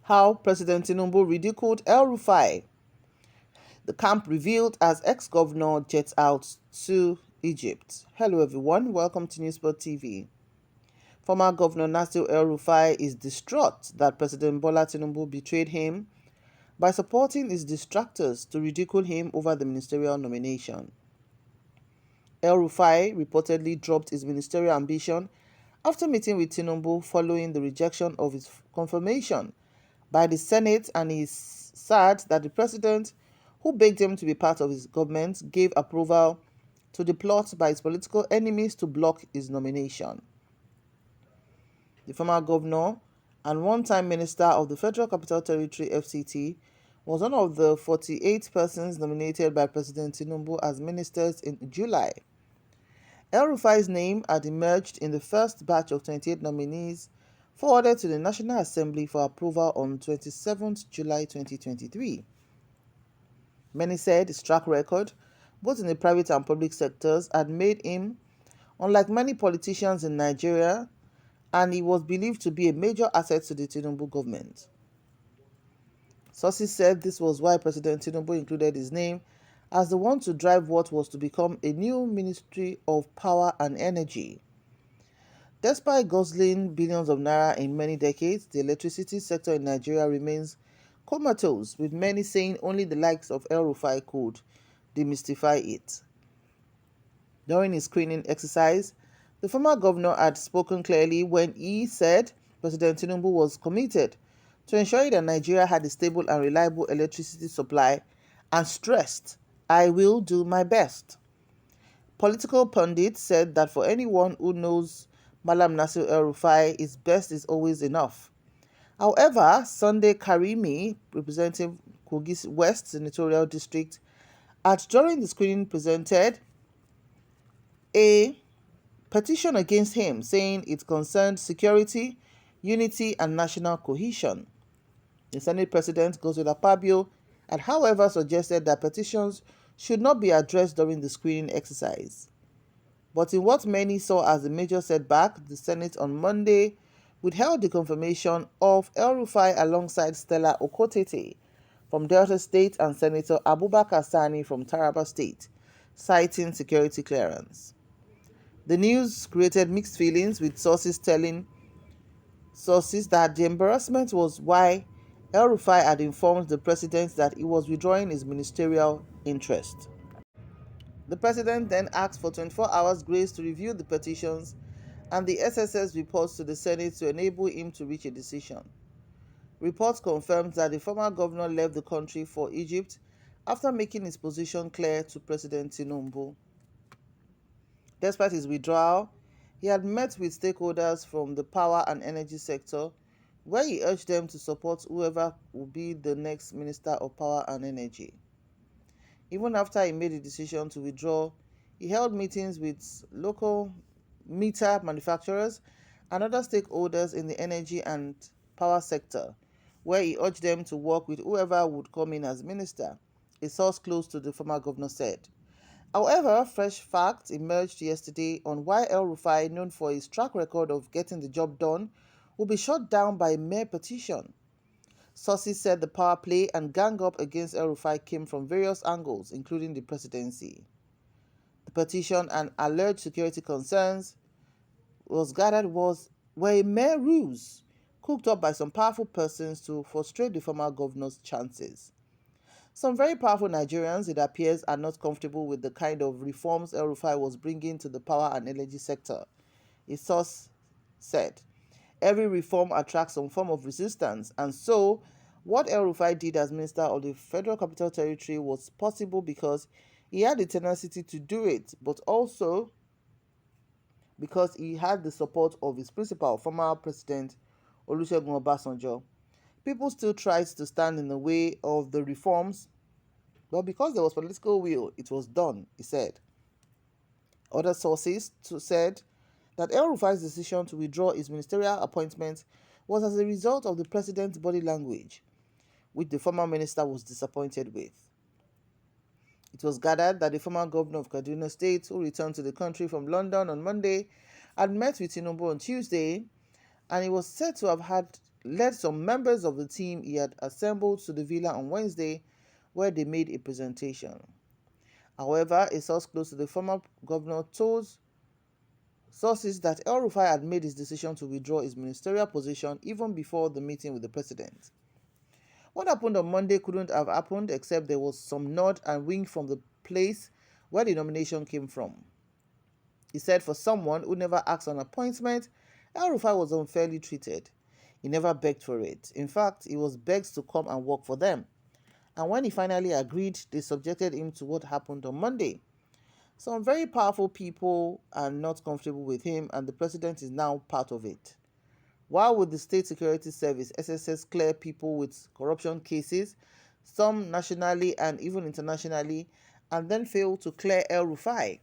How President Tinubu ridiculed El Rufai. The camp revealed as ex-governor jets out to Egypt. Hello everyone, welcome to newsspottv. Former Governor Nasir El Rufai is distraught that President Bola Tinubu betrayed him by supporting his distractors to ridicule him over the ministerial nomination. El Rufai reportedly dropped his ministerial ambition after meeting with Tinubu following the rejection of his confirmation by the Senate, and is sad that the president, who begged him to be part of his government, gave approval to the plot by his political enemies to block his nomination. The former governor and one-time minister of the Federal Capital Territory (FCT) was one of the 48 persons nominated by President Tinubu as ministers in July. El Rufai's name had emerged in the first batch of 28 nominees forwarded to the National Assembly for approval on 27 July 2023. Many said his track record, both in the private and public sectors, had made him, unlike many politicians in Nigeria, and he was believed to be a major asset to the Tinubu government. Sources said this was why President Tinubu included his name as the one to drive what was to become a new Ministry of Power and Energy. Despite guzzling billions of naira in many decades, the electricity sector in Nigeria remains comatose, with many saying only the likes of El Rufai could demystify it. During his screening exercise, the former governor had spoken clearly when he said President Tinubu was committed to ensuring that Nigeria had a stable and reliable electricity supply, and stressed, "I will do my best." Political pundits said that for anyone who knows Malam Nasir El Rufai, his best is always enough. However, Sunday Karimi, representing Kogi West Senatorial District, during the screening presented a petition against him, saying it concerned security, unity, and national cohesion. The Senate President, Godswill Akpabio, had however suggested that petitions should not be addressed during the screening exercise. But in what many saw as a major setback, the Senate on Monday withheld the confirmation of El Rufai alongside Stella Okotete from Delta State and Senator Abubakar Sani from Taraba State, citing security clearance. The news created mixed feelings, with sources telling that the embarrassment was why El Rufai had informed the president that he was withdrawing his ministerial interest. The president then asked for 24 hours grace to review the petitions and the SSS reports to the Senate to enable him to reach a decision. Reports confirmed that the former governor left the country for Egypt after making his position clear to President Tinubu. Despite his withdrawal, he had met with stakeholders from the power and energy sector, where he urged them to support whoever would be the next Minister of Power and Energy. Even after he made the decision to withdraw, he held meetings with local meter manufacturers and other stakeholders in the energy and power sector, where he urged them to work with whoever would come in as minister, a source close to the former governor said. However, fresh facts emerged yesterday on why El Rufai, known for his track record of getting the job done, will be shut down by a mere petition. Sources said the power play and gang up against El Rufai came from various angles, including the presidency. The petition and alleged security concerns were a mere ruse cooked up by some powerful persons to frustrate the former governor's chances. Some very powerful Nigerians, it appears, are not comfortable with the kind of reforms El Rufai was bringing to the power and energy sector. A source said, "Every reform attracts some form of resistance, and so what El Rufai did as Minister of the Federal Capital Territory was possible because he had the tenacity to do it, but also because he had the support of his principal, former President Olusegun Obasanjo. People still tried to stand in the way of the reforms, but because there was political will, it was done," he said. Other sources said that El Rufai's decision to withdraw his ministerial appointment was as a result of the president's body language, which the former minister was disappointed with. It was gathered that the former governor of Kaduna State, who returned to the country from London on Monday, had met with Tinubu on Tuesday, and he was said to have had led some members of the team he had assembled to the villa on Wednesday, where they made a presentation. However, a source close to the former governor told sources that El-Rufai had made his decision to withdraw his ministerial position even before the meeting with the president. What happened on Monday couldn't have happened except there was some nod and wink from the place where the nomination came from. He said for someone who never asked an appointment, El-Rufai was unfairly treated. He never begged for it. In fact, he was begged to come and work for them. And when he finally agreed, they subjected him to what happened on Monday. Some very powerful people are not comfortable with him, and the president is now part of it. Why would the State Security Service, SSS, clear people with corruption cases, some nationally and even internationally, and then fail to clear El-Rufai?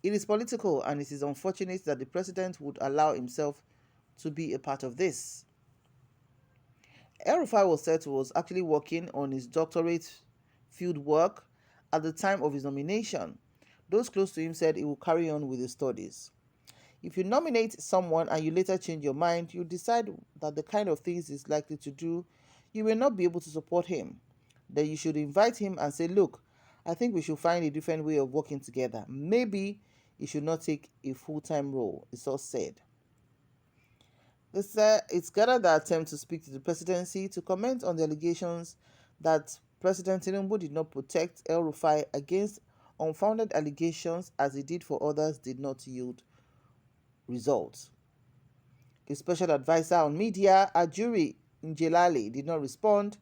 It is political, and it is unfortunate that the president would allow himself to be a part of this. El-Rufai was said to was actually working on his doctorate field work at the time of his nomination. Those close to him said he will carry on with his studies. If you nominate someone and you later change your mind, you decide that the kind of things he's likely to do, you will not be able to support him. Then you should invite him and say, look, I think we should find a different way of working together. Maybe he should not take a full-time role, it's all said. It's gathered the attempt to speak to the presidency to comment on the allegations that President Tinubu did not protect El-Rufai against unfounded allegations as he did for others did not yield results. A special advisor on media, Ajuri Njelali, did not respond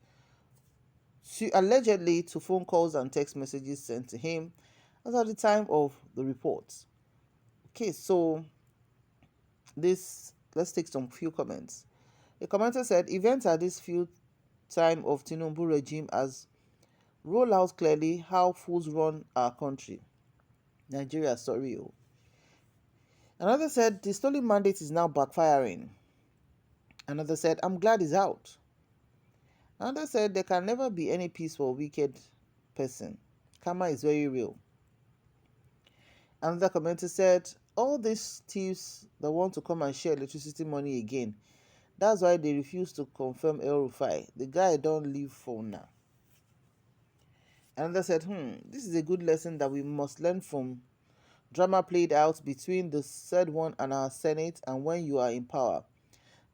allegedly to phone calls and text messages sent to him as at the time of the reports. Okay, so let's take some few comments. A commenter said, events at this few time of Tinubu regime as roll out clearly how fools run our country. Nigeria, sorry. Another said, the stolen mandate is now backfiring. Another said, I'm glad he's out. Another said, there can never be any peace for a wicked person. Karma is very real. Another commenter said, all these thieves that want to come and share electricity money again, that's why they refuse to confirm El-Rufai. The guy don't leave for now. Another said, this is a good lesson that we must learn from drama played out between the said one and our Senate, and when you are in power.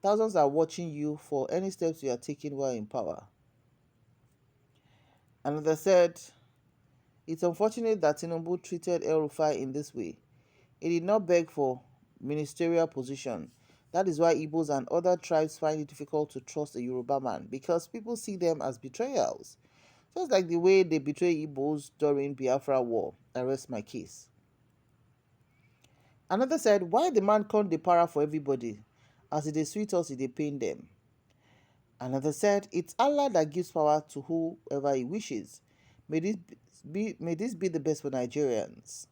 Thousands are watching you for any steps you are taking while in power. Another said, it's unfortunate that Tinubu treated El-Rufai in this way. He did not beg for ministerial position. That is why Igbos and other tribes find it difficult to trust a Yoruba man, because people see them as betrayals. Just like the way they betray Igbos during Biafra War. I rest my case. Another said, why the man can't dey para for everybody? As it is sweet us, it dey pain them. Another said, it's Allah that gives power to whoever he wishes. May this be the best for Nigerians.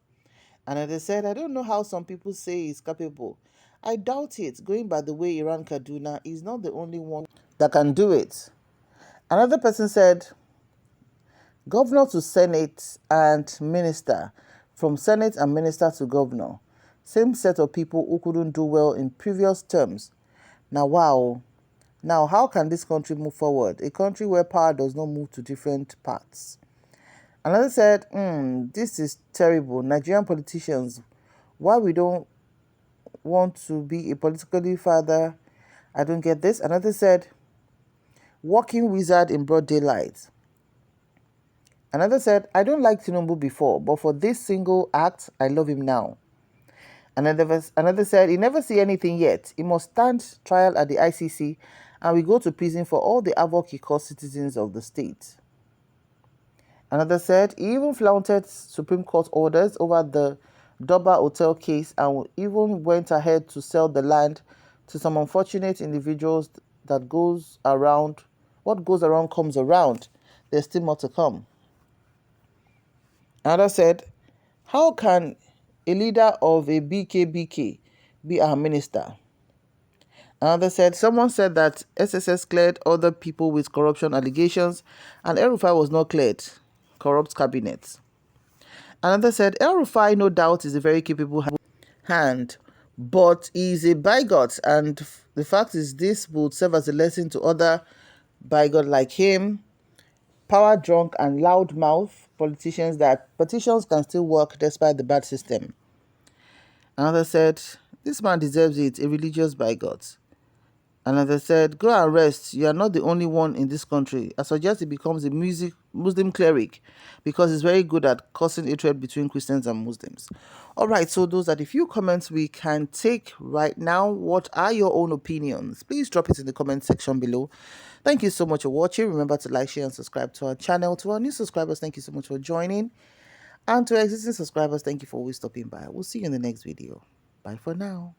Another said, I don't know how some people say he's capable. I doubt it. Going by the way Iran Kaduna is not the only one that can do it. Another person said, governor to Senate and minister, from Senate and minister to governor. Same set of people who couldn't do well in previous terms. Now, wow. Now, how can this country move forward? A country where power does not move to different parts. Another said, this is terrible. Nigerian politicians, why we don't want to be a politically father? I don't get this. Another said, walking wizard in broad daylight. Another said, I don't like Tinubu before, but for this single act, I love him now. Another said, he never see anything yet. He must stand trial at the ICC and we go to prison for all the havoc he caused citizens of the state. Another said, he even flaunted Supreme Court orders over the Doba Hotel case and even went ahead to sell the land to some unfortunate individuals. What goes around comes around. There's still more to come. Another said, how can a leader of a BKBK be our minister? Another said, someone said that SSS cleared other people with corruption allegations and El-Rufai was not cleared. Corrupt cabinet. Another said, El-Rufai no doubt is a very capable hand, but he is a bigot, and the fact is this would serve as a lesson to other bigot like him, power drunk and loudmouth politicians, that petitions can still work despite the bad system. Another said, this man deserves it, a religious bigot. Another said, go and rest. You are not the only one in this country. I suggest he becomes a Muslim cleric because he's very good at causing hatred between Christians and Muslims. All right, so those are the few comments we can take right now. What are your own opinions? Please drop it in the comment section below. Thank you so much for watching. Remember to like, share, and subscribe to our channel. To our new subscribers, thank you so much for joining. And to our existing subscribers, thank you for always stopping by. We'll see you in the next video. Bye for now.